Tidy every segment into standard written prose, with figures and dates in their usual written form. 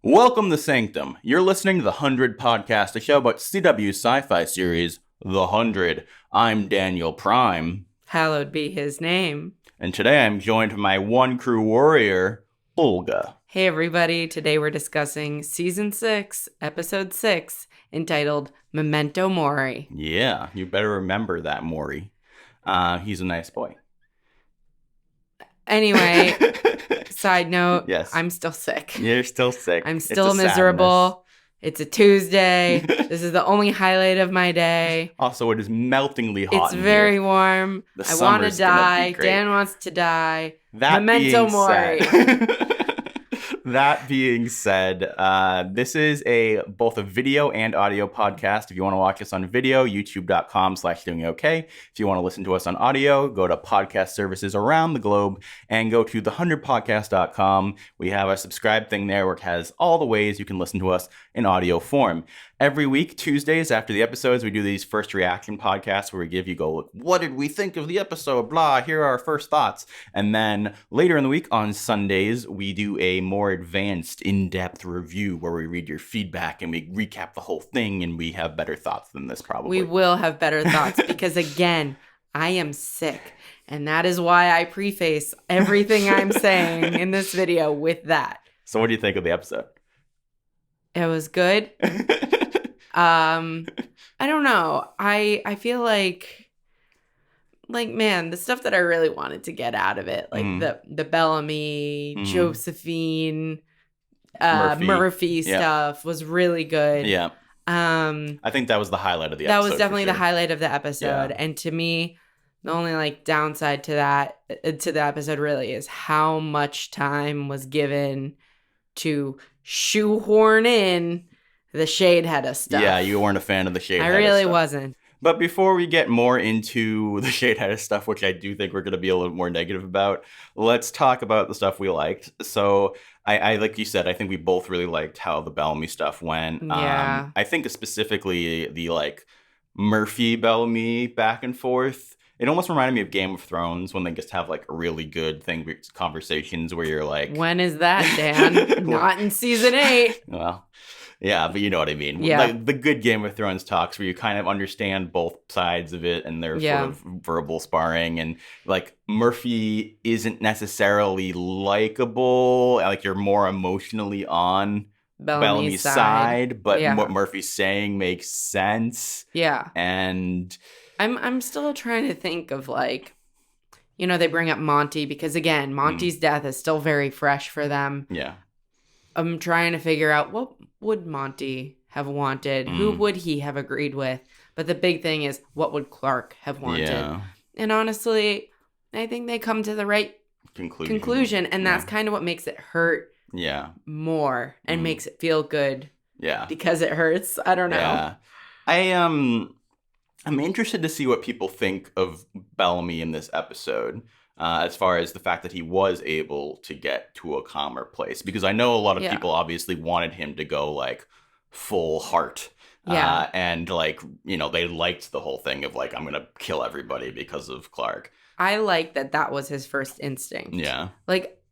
Welcome to Sanctum. You're listening to The 100 Podcast, a show about CW's sci-fi series, The 100. I'm Daniel Prime. Hallowed be his name. And today I'm joined by my one crew warrior, Olga. Hey everybody, today we're discussing Season 6, Episode 6, entitled Memento Mori. Yeah, you better remember that, Mori. He's a nice boy. Anyway, side note, yes. I'm still sick. You're still sick. I'm still miserable. It's a Tuesday. This is the only highlight of my day. Also, it is meltingly hot. It's very warm. I want to die. Dan wants to die. Memento Mori. That being said, this is both a video and audio podcast. If you want to watch us on video, youtube.com/doingok. If you want to listen to us on audio, go to podcast services around the globe and go to the100podcast.com. We have a subscribe thing there where it has all the ways you can listen to us in audio form. Every week, Tuesdays after the episodes, we do these first reaction podcasts where we what did we think of the episode? Blah, here are our first thoughts. And then later in the week on Sundays, we do a more advanced, in-depth review where we read your feedback and we recap the whole thing, and we have better thoughts than this probably. We will have better thoughts because, again, I am sick. And that is why I preface everything I'm saying in this video with that. So what do you think of the episode? It was good. I don't know. I feel like man, the stuff that I really wanted to get out of it, like the Bellamy, Josephine, Murphy stuff was really good. Yeah. I think that was the highlight of the episode. That was definitely the highlight of the episode. Yeah. And to me, the only downside to the episode really is how much time was given to shoehorn in the Shadehead stuff. Yeah, you weren't a fan of the Shadehead stuff. I really wasn't. But before we get more into the Shadehead stuff, which I do think we're going to be a little more negative about, let's talk about the stuff we liked. So I like you said, I think we both really liked how the Bellamy stuff went. Yeah. I think specifically the Murphy Bellamy back and forth. It almost reminded me of Game of Thrones when they just have really good conversations where you're like, when is that, Dan? Not in season 8. Well, yeah, but you know what I mean. Yeah. The good Game of Thrones talks where you kind of understand both sides of it and they're sort of verbal sparring, and Murphy isn't necessarily likable. You're more emotionally on Bellamy's side, but what Murphy's saying makes sense. Yeah. And I'm still trying to think of they bring up Monty because again, Monty's death is still very fresh for them. Yeah. I'm trying to figure out what would Monty have wanted? Who would he have agreed with? But the big thing is, what would Clark have wanted? Yeah. And honestly, I think they come to the right conclusion. And that's kind of what makes it hurt more and makes it feel good. Yeah. Because it hurts. I don't know. Yeah. I'm interested to see what people think of Bellamy in this episode. As far as the fact that he was able to get to a calmer place. Because I know a lot of people obviously wanted him to go, full heart. Yeah. And, they liked the whole thing of, I'm going to kill everybody because of Clark. I like that was his first instinct. Yeah.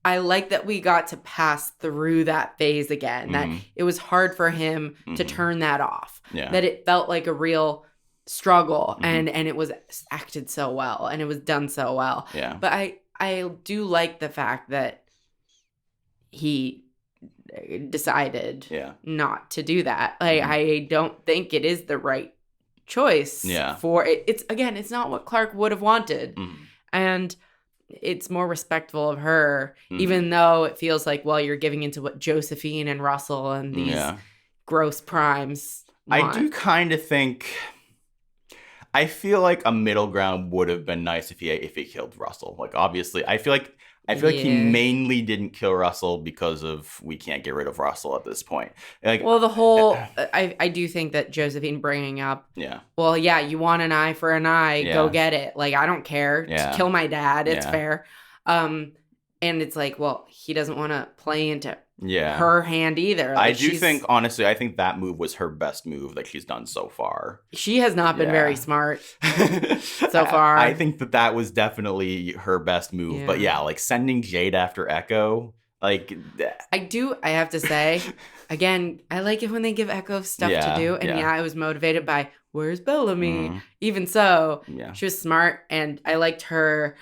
I like that we got to pass through that phase again. That it was hard for him to turn that off. Yeah. That it felt like a real struggle and it was acted so well and it was done so well. Yeah. But I do like the fact that he decided not to do that. I don't think it is the right choice for it. It's not what Clark would have wanted. And it's more respectful of her, even though it feels like, well, you're giving into what Josephine and Russell and these gross primes want. I do kind of think... I feel like a middle ground would have been nice if he killed Russell. Obviously, I feel like he mainly didn't kill Russell because of we can't get rid of Russell at this point. The whole I do think that Josephine bringing up, well, you want an eye for an eye, go get it. I don't care, just kill my dad. It's fair. And it's well, he doesn't want to play into her hand either. I do think, honestly, I think that move was her best move that she's done so far. She has not been very smart so far. I think that was definitely her best move. But sending Jade after Echo, I have to say, again, I like it when they give Echo stuff to do. And I was motivated by, where's Bellamy? Even so, she was smart. And I liked her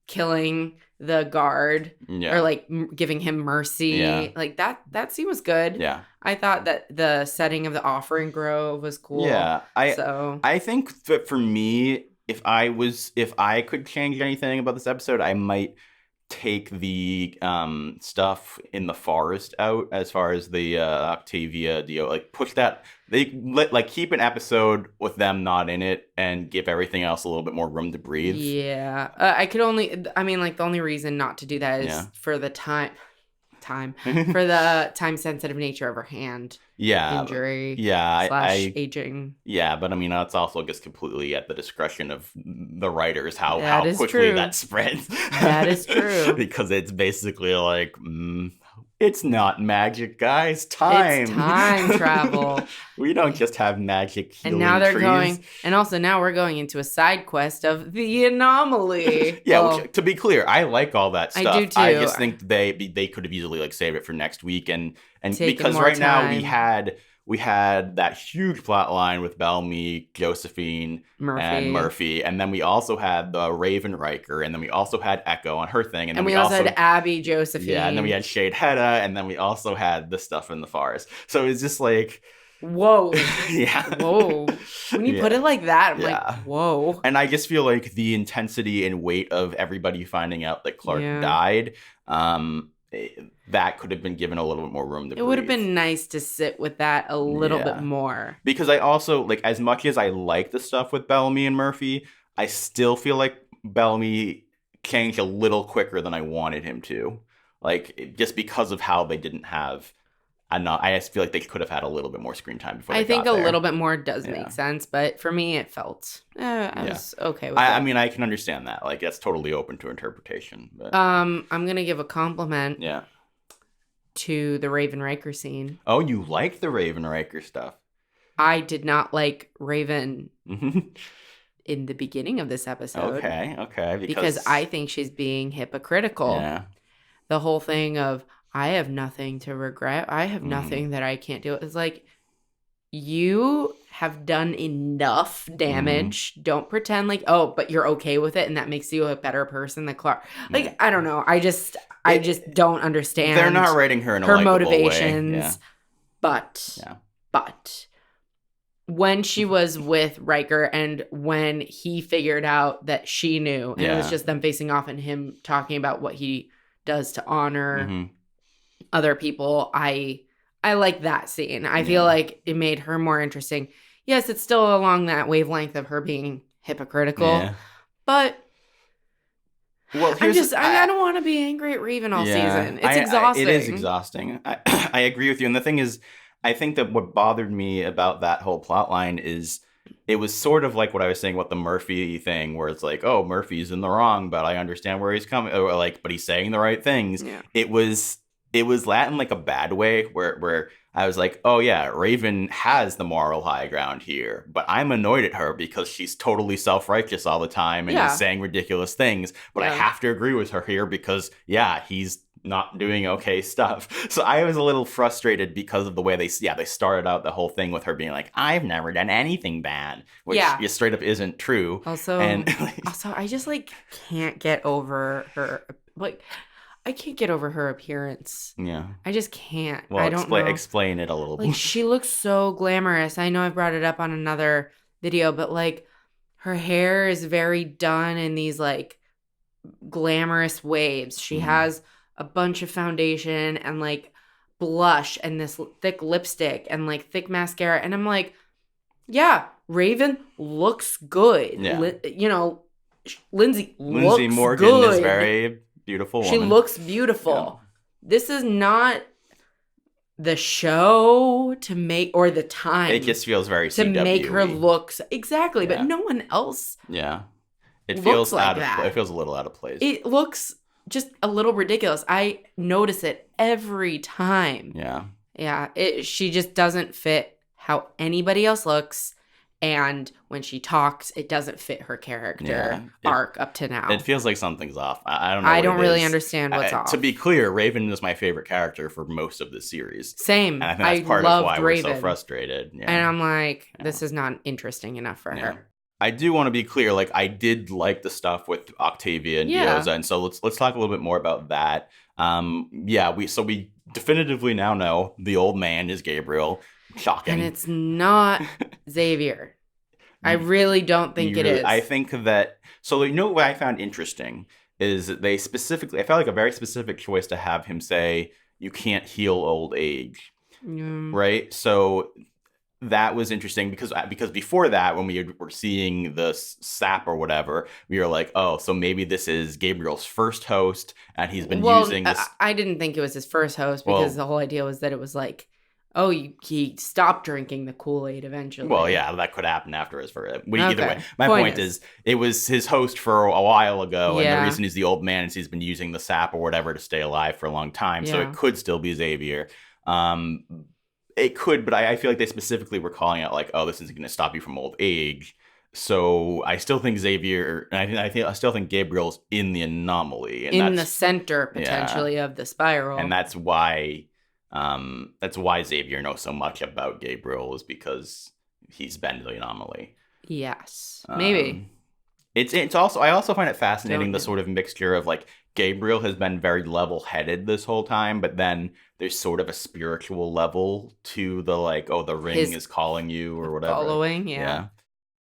killing the guard or like giving him mercy. Like that scene was good. Yeah. I thought that the setting of the offering grove was cool. Yeah. I think that for me, if I could change anything about this episode, I might take the stuff in the forest out as far as the Octavia deal. Like push that. Keep an episode with them not in it and give everything else a little bit more room to breathe. Yeah. The only reason not to do that is for the time for the time sensitive nature of her hand injury / aging. Yeah, but I mean, it's also just completely at the discretion of the writers how quickly true. that spreads. That is true. Because it's basically like, it's not magic, guys. Time. It's time travel. We don't just have magic healing and now they're trees. going, and also now we're going into a side quest of the anomaly. Which, to be clear, I like all that stuff. I do too. I just think they could have easily like saved it for next week, and because right now we had that huge plot line with Bellamy, Josephine, and Murphy, and then we also had the Raven Riker, and then we also had Echo on her thing, and then we also had Abby, Josephine. Yeah, and then we had Shade Hedda, and then we also had the stuff in the forest. So it's just like, whoa. Yeah. Whoa. When you put it like that, I'm like, whoa. And I just feel like the intensity and weight of everybody finding out that Clark died, that could have been given a little bit more room to breathe. It would have been nice to sit with that a little bit more. Because I also, like, as much as I like the stuff with Bellamy and Murphy, I still feel like Bellamy changed a little quicker than I wanted him to. Like, just because of how they didn't have enough. I just feel like they could have had a little bit more screen time before they got there. I think a little bit more does make sense, but for me, it felt, I was okay with it. I mean, I can understand that. Like, that's totally open to interpretation. But. I'm going to give a compliment. Yeah. To the Raven Riker scene. Oh, you like the Raven Riker stuff? I did not like Raven in the beginning of this episode. Okay. Because I think she's being hypocritical. Yeah. The whole thing of, I have nothing to regret. I have nothing that I can't do. It's like, you have done enough damage. Don't pretend like, but you're okay with it and that makes you a better person than Clark. Like, I don't know. I just don't understand. They're not writing her in her a motivations. Way. Yeah. But when she was with Riker and when he figured out that she knew, and it was just them facing off and him talking about what he does to honor other people, I like that scene. I feel like it made her more interesting. Yes, it's still along that wavelength of her being hypocritical, but I don't want to be angry at Raven all season. It's exhausting. It is exhausting. I agree with you. And the thing is, I think that what bothered me about that whole plot line is it was sort of like what I was saying about the Murphy thing, where it's like, oh, Murphy's in the wrong, but I understand where he's coming, or like, but he's saying the right things. Yeah. It was that in like a bad way, where I was like, oh yeah, Raven has the moral high ground here, but I'm annoyed at her because she's totally self-righteous all the time and is saying ridiculous things, but I have to agree with her here because he's not doing okay stuff. So I was a little frustrated because of the way they started out the whole thing with her being like, I've never done anything bad, which just straight up isn't true. Also, I just like can't get over her. Like, I can't get over her appearance. Yeah. I just can't. Well, I don't know. Explain it a little bit. Like, she looks so glamorous. I know I brought it up on another video, but like her hair is very done in these like glamorous waves. She has a bunch of foundation and like blush and this thick lipstick and like thick mascara. And I'm like, Raven looks good. Yeah. Lindsay Morgan good. Is very beautiful woman. She looks beautiful. Yeah. This is not the show to make, or the time. It just feels very to CW-y. Make her look exactly, but no one else. Yeah, it feels like that. It feels a little out of place. It looks just a little ridiculous. I notice it every time. Yeah. She just doesn't fit how anybody else looks, And when she talks, it doesn't fit her character arc up to now. It feels like something's off. I don't know. I don't really understand what's off. To be clear, Raven was my favorite character for most of this series. Same. And I think that's part of why we're so frustrated. Yeah. And I'm like, this is not interesting enough for her. I do want to be clear. Like, I did like the stuff with Octavia and Dioza, and so let's talk a little bit more about that. We definitively now know the old man is Gabriel. Shocking. And it's not Xavier. I really don't think it is. I think that... So, you know what I found interesting is that they specifically... I felt like a very specific choice to have him say, you can't heal old age. Right? So... That was interesting because before that, when we were seeing the sap or whatever, we were like, oh, so maybe this is Gabriel's first host, and he's been using this. I didn't think it was his first host because the whole idea was that it was like, oh, he stopped drinking the Kool-Aid eventually. Well, yeah, that could happen after his first. Either way, my point is, it was his host for a while ago, and the reason he's the old man is he's been using the sap or whatever to stay alive for a long time, so it could still be Xavier. It could, but I feel like they specifically were calling out like, oh, this isn't going to stop you from old age. So I still think Xavier, and I still think Gabriel's in the anomaly. And in the center, potentially, of the spiral. And that's why Xavier knows so much about Gabriel, is because he's been the anomaly. Yes, maybe. It's also, I also find it fascinating, the sort of mixture of like, Gabriel has been very level-headed this whole time, but then there's sort of a spiritual level to the like, oh, the ring is calling you or whatever. Following, yeah.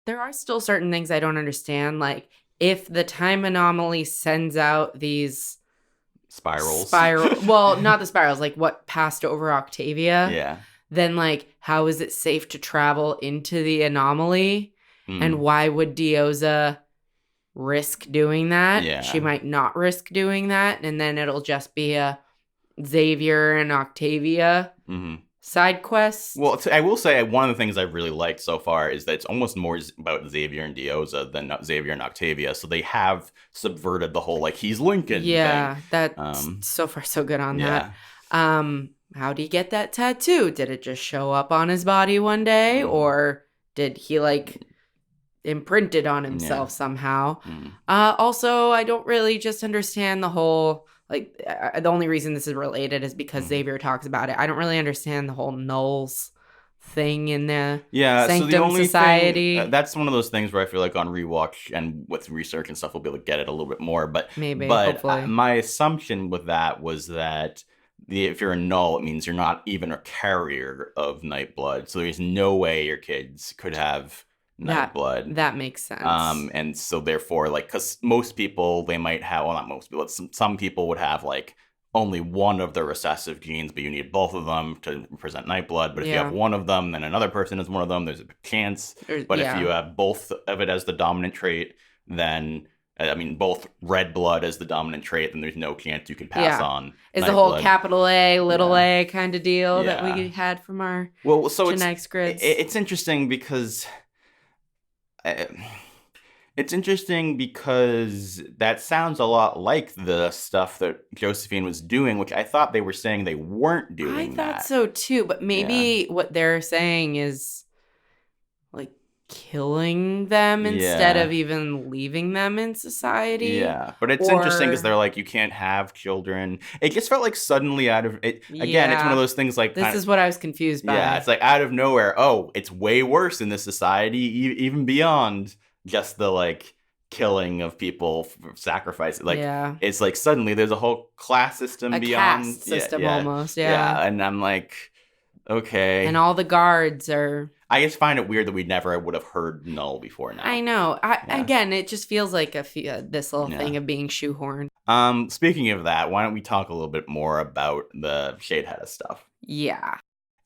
There are still certain things I don't understand, like if the time anomaly sends out these spirals. Well, not the spirals, like what passed over Octavia. Yeah. Then like, how is it safe to travel into the anomaly? And why would Dioza risk doing that? Yeah. She might not risk doing that, and then it'll just be a Xavier and Octavia side quest. Well, I will say one of the things I've really liked so far is that it's almost more about Xavier and Dioza than Xavier and Octavia. So they have subverted the whole like he's Lincoln thing. That's so far so good on that. How'd he get that tattoo? Did it just show up on his body one day, or did he like imprint it on himself somehow? Also, I don't really just understand the whole like the only reason this is related is because Xavier talks about it. I don't really understand the whole nulls thing in the Sanctum so the only Society. That's one of those things where I feel like on rewatch and with research and stuff we'll be able to get it a little bit more. But hopefully. My assumption with that was that if you're a null, it means you're not even a carrier of Nightblood. So there's no way your kids could have Nightblood. That makes sense. And so therefore, like, because most people, they might have, well, not most people, some people would have, like, only one of the recessive genes, but you need both of them to present Nightblood. But if you have one of them, then another person is one of them, there's a chance. But if you have both of it as the dominant trait, then, I mean, both red blood as the dominant trait, then there's no chance you can pass on. Is the whole capital A, little a kind of deal that we had from our genetics grids. It's interesting because... It's interesting because that sounds a lot like the stuff that Josephine was doing, which I thought they were saying they weren't doing. I thought so too, but maybe what they're saying is like killing them instead of even leaving them in society. Yeah, but it's interesting because they're like, you can't have children. It just felt like suddenly out of it. Again, it's one of those things like... This is what I was confused by. Yeah, it's like out of nowhere, oh, it's way worse in this society, even beyond just the like killing of people for sacrifice. Like, it's like suddenly there's a whole class system beyond... caste system almost, Yeah, and I'm like, okay. And all the guards are... I just find it weird that we never would have heard null before now. I know. Again, it just feels like this little thing of being shoehorned. Speaking of that, why don't we talk a little bit more about the Shadehead stuff? Yeah.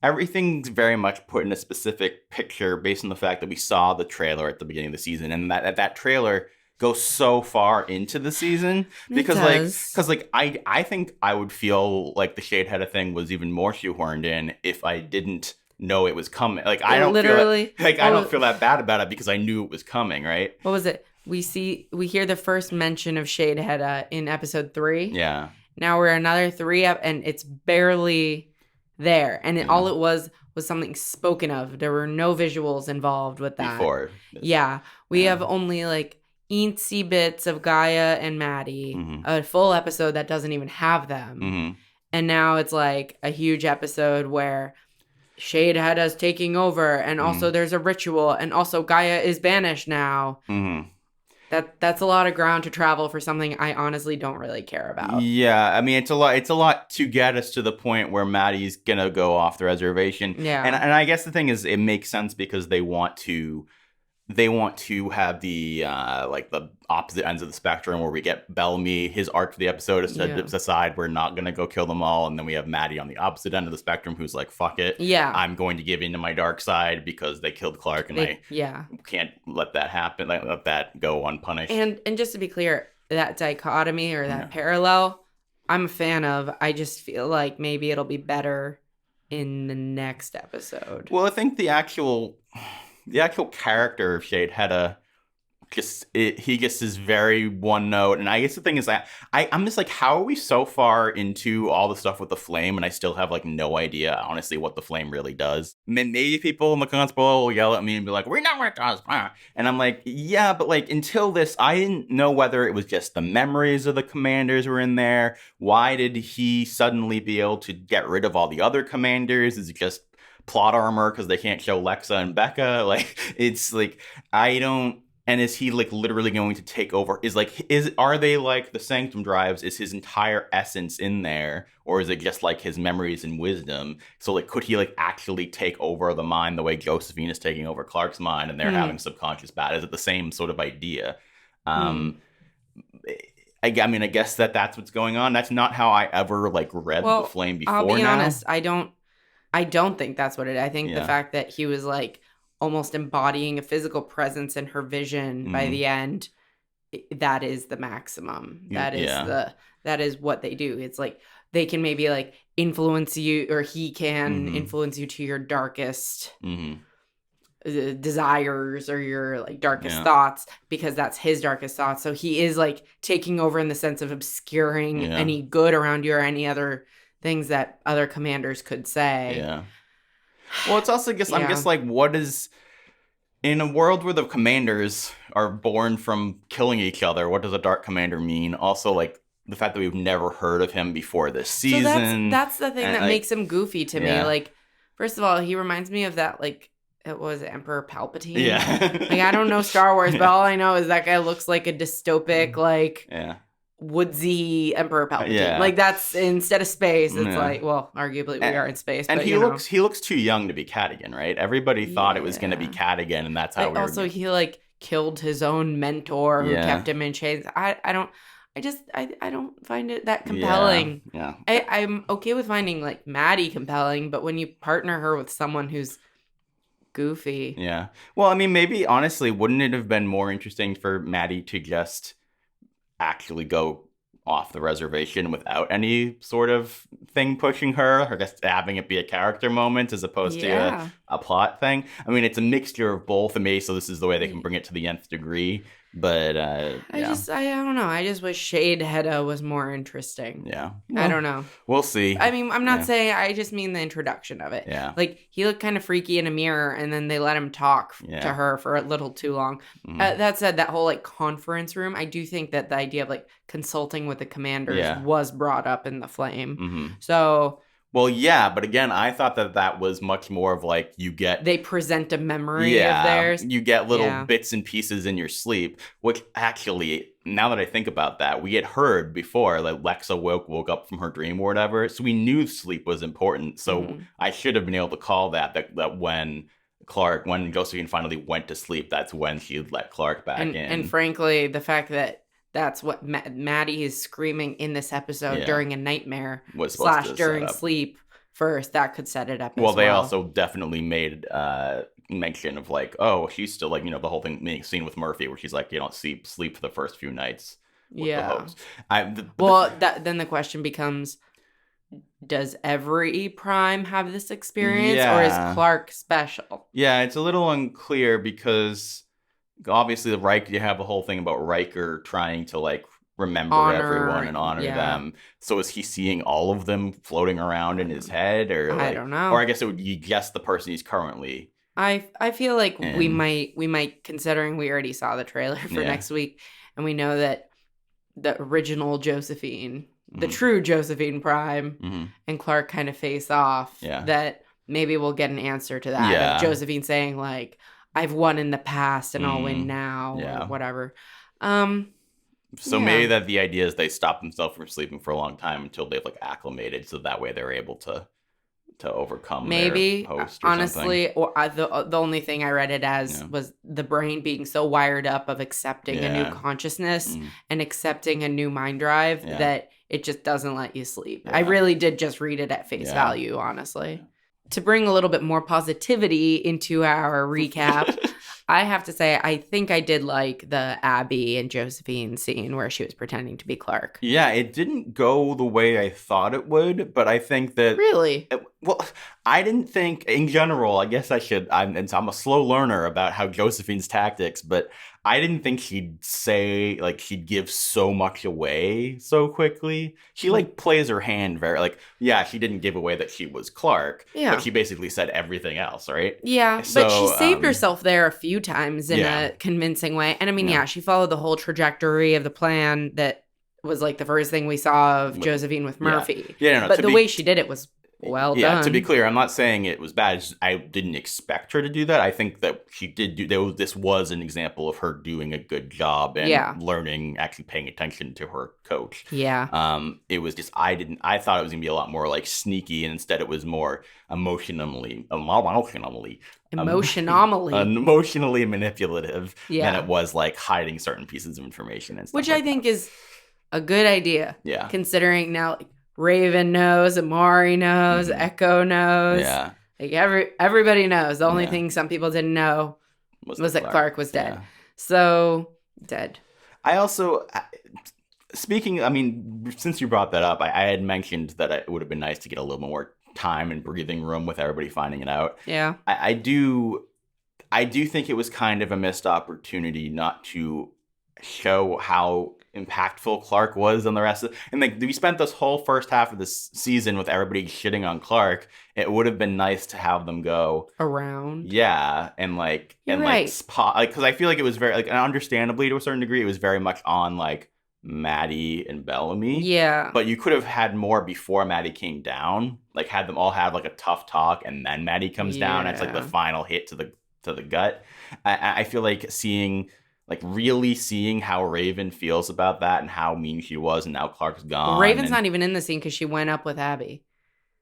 Everything's very much put in a specific picture based on the fact that we saw the trailer at the beginning of the season, and that trailer goes so far into the season because I think I would feel like the Shadehead thing was even more shoehorned in if I didn't know it was coming. Like I don't feel that bad about it because I knew it was coming, right? What was it? We hear the first mention of Shadehead in episode 3. Yeah. Now we're another 3 up, and it's barely there. And all it was something spoken of. There were no visuals involved with that. Before. Yeah. We have only like eensy bits of Gaia and Maddie, a full episode that doesn't even have them. And now it's like a huge episode where Shade had us taking over, and also there's a ritual, and also Gaia is banished now. That's a lot of ground to travel for something I honestly don't really care about. Yeah, I mean, it's a lot to get us to the point where Maddie's gonna go off the reservation. Yeah, and I guess the thing is, it makes sense because they want to have the like the opposite ends of the spectrum, where we get Bellamy, his arc for the episode is to decide we're not gonna go kill them all, and then we have Maddie on the opposite end of the spectrum who's like, fuck it, I'm going to give into my dark side because they killed Clark, and I can't let that happen, like, let that go unpunished. And just to be clear, that dichotomy or that parallel, I'm a fan of. I just feel like maybe it'll be better in the next episode. Well, I think the actual character of Shade had he gets his very one note, and I guess the thing is that I'm just like, how are we so far into all the stuff with the flame, and I still have like no idea honestly what the flame really does. Maybe people in the comments below will yell at me and be like, we know what it does, and I'm like, yeah, but like until this, I didn't know whether it was just the memories of the commanders were in there. Why did he suddenly be able to get rid of all the other commanders? Is it just plot armor because they can't show Lexa and Becca? Like, it's like, I don't. And is he like literally going to take over? Are they like the Sanctum drives? Is his entire essence in there, or is it just like his memories and wisdom? So like, could he like actually take over the mind the way Josephine is taking over Clark's mind, and they're having subconscious battle? Is it the same sort of idea? I mean, I guess that's what's going on. That's not how I ever like read the flame before. I'll be honest. I don't think that's what it is. I think the fact that he was like almost embodying a physical presence in her vision by the end, that is the maximum. That is what they do. It's like they can maybe like influence you, or he can influence you to your darkest desires or your like darkest thoughts, because that's his darkest thoughts. So he is like taking over in the sense of obscuring any good around you or any other things that other commanders could say. Yeah. Well, it's also just, I'm just like, what is, in a world where the commanders are born from killing each other, what does a dark commander mean? Also, like, the fact that we've never heard of him before this season. So that's the thing that makes him goofy to me. Like, first of all, he reminds me of that, like, it was Emperor Palpatine. Yeah. Like, I don't know Star Wars, but all I know is that guy looks like a dystopic, like... woodsy Emperor Palpatine. Yeah. Like, that's, instead of space, it's like, well, arguably we are in space. And but, he looks too young to be Cadigan, right? Everybody thought it was going to be Cadigan, and that's how we also, he like killed his own mentor who kept him in chains. I don't find it that compelling. Yeah. I'm okay with finding like Maddie compelling, but when you partner her with someone who's goofy. Yeah. Well, I mean, maybe honestly, wouldn't it have been more interesting for Maddie to just actually go off the reservation without any sort of thing pushing her, or just having it be a character moment as opposed to a plot thing? I mean, it's a mixture of both, and maybe so this is the way they can bring it to the nth degree. But I don't know. I just wish Shade Hedda was more interesting. Yeah. Well, I don't know. We'll see. I mean, I'm not saying, I just mean the introduction of it. Yeah. Like, he looked kind of freaky in a mirror, and then they let him talk to her for a little too long. That said, that whole, like, conference room, I do think that the idea of, like, consulting with the commanders was brought up in the flame. So... Well, yeah, but again, I thought that was much more of like, they present a memory of theirs. You get little bits and pieces in your sleep, which actually, now that I think about that, we had heard before, like Lexa woke up from her dream or whatever, so we knew sleep was important. So I should have been able to call that when Josephine finally went to sleep, that's when she let Clark back in. And frankly, the fact that that's what Maddie is screaming in this episode during a nightmare / during sleep first. That could set it up as well. Well, they also definitely made mention of like, oh, she's still like, the whole scene with Murphy where she's like, you don't sleep for the first few nights with the host. Then the question becomes, does every Prime have this experience, or is Clark special? Yeah, it's a little unclear because... Obviously, you have the whole thing about Riker trying to, like, remember everyone and honor them. So is he seeing all of them floating around in his head, or I don't know? Or I guess it would be just the person he's currently. I feel like we might, considering we already saw the trailer for next week, and we know that the original Josephine, the true Josephine Prime, and Clark kind of face off. That maybe we'll get an answer to that. Yeah. Of Josephine saying like, "I've won in the past and I'll win now," or whatever. So maybe that the idea is they stop themselves from sleeping for a long time until they've like acclimated, so that way they're able to overcome maybe their host or honestly something. Or the only thing I read it as was the brain being so wired up of accepting a new consciousness and accepting a new mind drive that it just doesn't let you sleep. I really did just read it at face value, honestly. To bring a little bit more positivity into our recap, I have to say, I think I did like the Abby and Josephine scene where she was pretending to be Clark. Yeah, it didn't go the way I thought it would, but I think that... Really? Well, I didn't think, in general, I guess I'm a slow learner about how Josephine's tactics, but I didn't think she'd give so much away so quickly. She, plays her hand very, she didn't give away that she was Clark, but she basically said everything else, right? Yeah, so, but she saved herself there a few times in a convincing way. And I mean, she followed the whole trajectory of the plan that was, the first thing we saw of Josephine with Murphy. But the way she did it was... well done. Yeah, to be clear, I'm not saying it was bad. I didn't expect her to do that. I think that she did this was an example of her doing a good job and learning, actually paying attention to her coach. Yeah. It was just, I thought it was going to be a lot more sneaky, and instead it was more emotionally manipulative than it was hiding certain pieces of information and stuff. Which I think is a good idea. Yeah. Considering now, Raven knows, Mori knows, Echo knows. Yeah. Everybody knows. The only thing some people didn't know was that Clark was dead. Yeah. So, dead. I also, since you brought that up, I had mentioned that it would have been nice to get a little more time and breathing room with everybody finding it out. Yeah. I do think it was kind of a missed opportunity not to show how impactful Clark was on the rest of it. And we spent this whole first half of this season with everybody shitting on Clark. It would have been nice to have them go around. Yeah. And because I feel like it was very and understandably to a certain degree, it was very much on Maddie and Bellamy. Yeah. But you could have had more before Maddie came down. Had them all have a tough talk, and then Maddie comes down. It's the final hit to the gut. I feel like seeing really seeing how Raven feels about that and how mean she was, and now Clark's gone. Well, Raven's not even in the scene because she went up with Abby.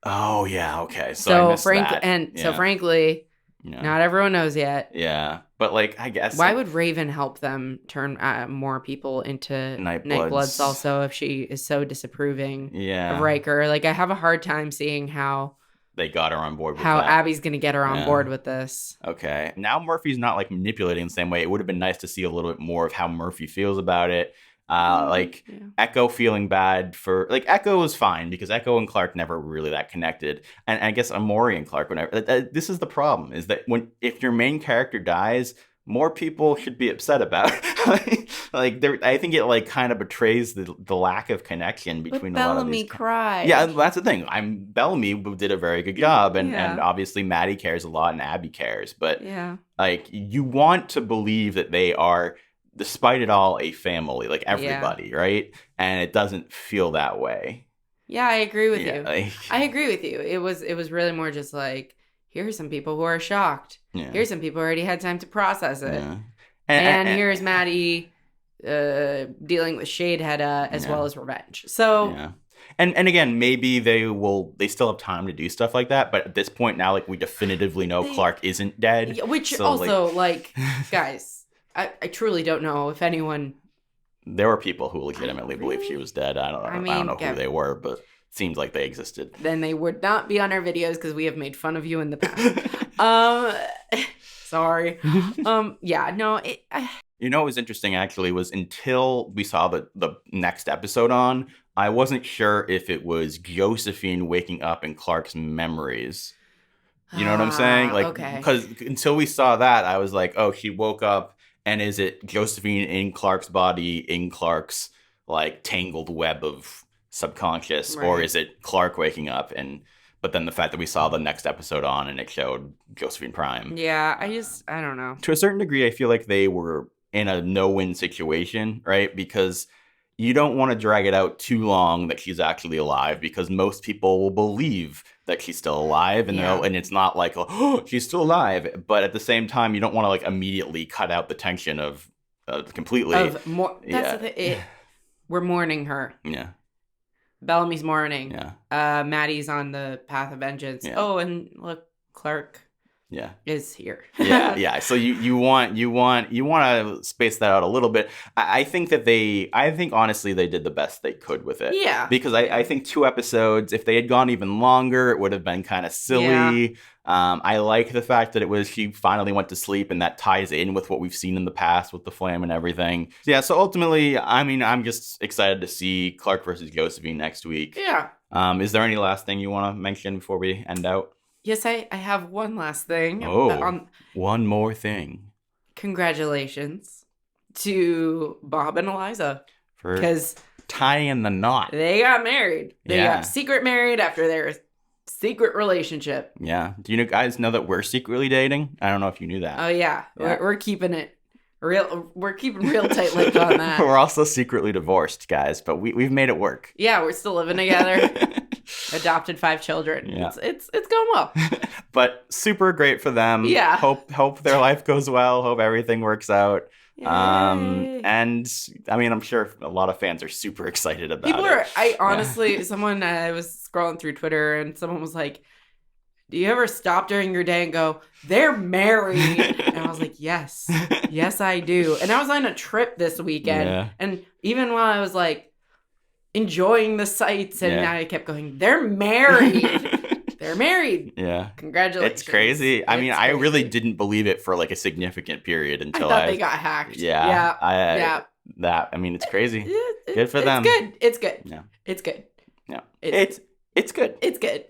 Oh yeah, okay. So frankly, not everyone knows yet. Yeah, but I guess why would Raven help them turn more people into Nightbloods also if she is so disapproving of Riker? I have a hard time seeing how they got her on board with how that. Abby's going to get her on board with this. Okay. Now Murphy's not manipulating the same way. It would have been nice to see a little bit more of how Murphy feels about it. Echo feeling bad for Echo was fine because Echo and Clark never really that connected. And I guess Mori and Clark whenever this is the problem is that if your main character dies, more people should be upset about it. I think it kind of betrays the lack of connection between a lot of these. Bellamy cried. Yeah, that's the thing. Bellamy did a very good job, and obviously Maddie cares a lot and Abby cares, but you want to believe that they are, despite it all, a family, everybody, right? And it doesn't feel that way. Yeah, I agree with you. I agree with you. It was really more just here are some people who are shocked. Yeah. Here's some people who already had time to process it. Yeah. And here's Maddie dealing with Shadehetta as well as revenge. So, and again, maybe they still have time to do stuff like that. But at this point now, we definitively know Clark isn't dead. Which so, also, guys, I truly don't know if anyone. There were people who legitimately believe she was dead. I don't know who they were, but seems like they existed. Then they would not be on our videos because we have made fun of you in the past. Sorry. What was interesting actually was until we saw the next episode on, I wasn't sure if it was Josephine waking up in Clark's memories. You know what I'm saying? Okay. Because until we saw that, I was like, oh, she woke up, and is it Josephine in Clark's body, in Clark's like tangled web of subconscious, or is it Clark waking up but then the fact that we saw the next episode on and it showed Josephine Prime. Yeah, I don't know. To a certain degree, I feel like they were in a no-win situation, right? Because you don't want to drag it out too long that she's actually alive, because most people will believe that she's still alive, and and it's not like, oh, she's still alive. But at the same time, you don't want to like immediately cut out the tension of completely. That's the thing. We're mourning her. Yeah. Bellamy's mourning. Yeah. Maddie's on the path of vengeance. Yeah. Oh, and look, Clark. Yeah, is here. yeah. So you want to space that out a little bit. I think honestly they did the best they could with it. Yeah. Because I think 2 episodes, if they had gone even longer, it would have been kind of silly. Yeah. I like the fact that she finally went to sleep, and that ties in with what we've seen in the past with the flame and everything. Yeah. So ultimately, I mean, I'm just excited to see Clark versus Josephine next week. Yeah. Is there any last thing you want to mention before we end out? Yes, I have one last thing. Oh, one more thing. Congratulations to Bob and Eliza. Because tying the knot. They got married. They got secret married after their secret relationship. Yeah. Do you guys know that we're secretly dating? I don't know if you knew that. Oh, yeah. We're keeping it real. We're keeping real tight-lipped on that. We're also secretly divorced, guys, but we've made it work. Yeah, we're still living together. Adopted 5 children. Yeah. It's going well. But super great for them. Yeah. Hope their life goes well. Hope everything works out. Yay. And I mean, I'm sure a lot of fans are super excited about it. I honestly, someone, I was scrolling through Twitter and someone was like, do you ever stop during your day and go, they're married? And I was like, yes, I do. And I was on a trip this weekend. Yeah. And even while I was like, enjoying the sights, and I kept going, they're married. They're married. Yeah. Congratulations. It's crazy. I mean, I really didn't believe it for like a significant period until I thought they got hacked. Yeah. I mean, it's crazy. Good for them. It's good. Yeah. It's good. Yeah. It's good. It's good.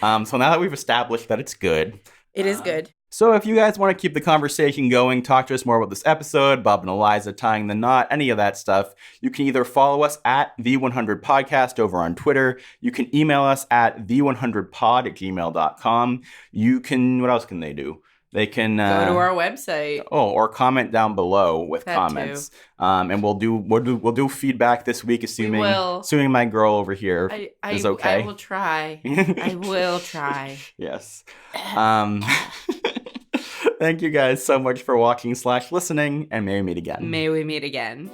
So now that we've established that it's good. It is good. So if you guys want to keep the conversation going, talk to us more about this episode, Bob and Eliza tying the knot, any of that stuff, you can either follow us at The100Podcast over on Twitter. You can email us at the100pod@gmail.com. You can, what else can they do? They can go to our website. Or comment down below with comments. And we'll do feedback this week, assuming my girl over here is okay. I will try. I will try. Yes. Thank you guys so much for watching/listening, and may we meet again. May we meet again.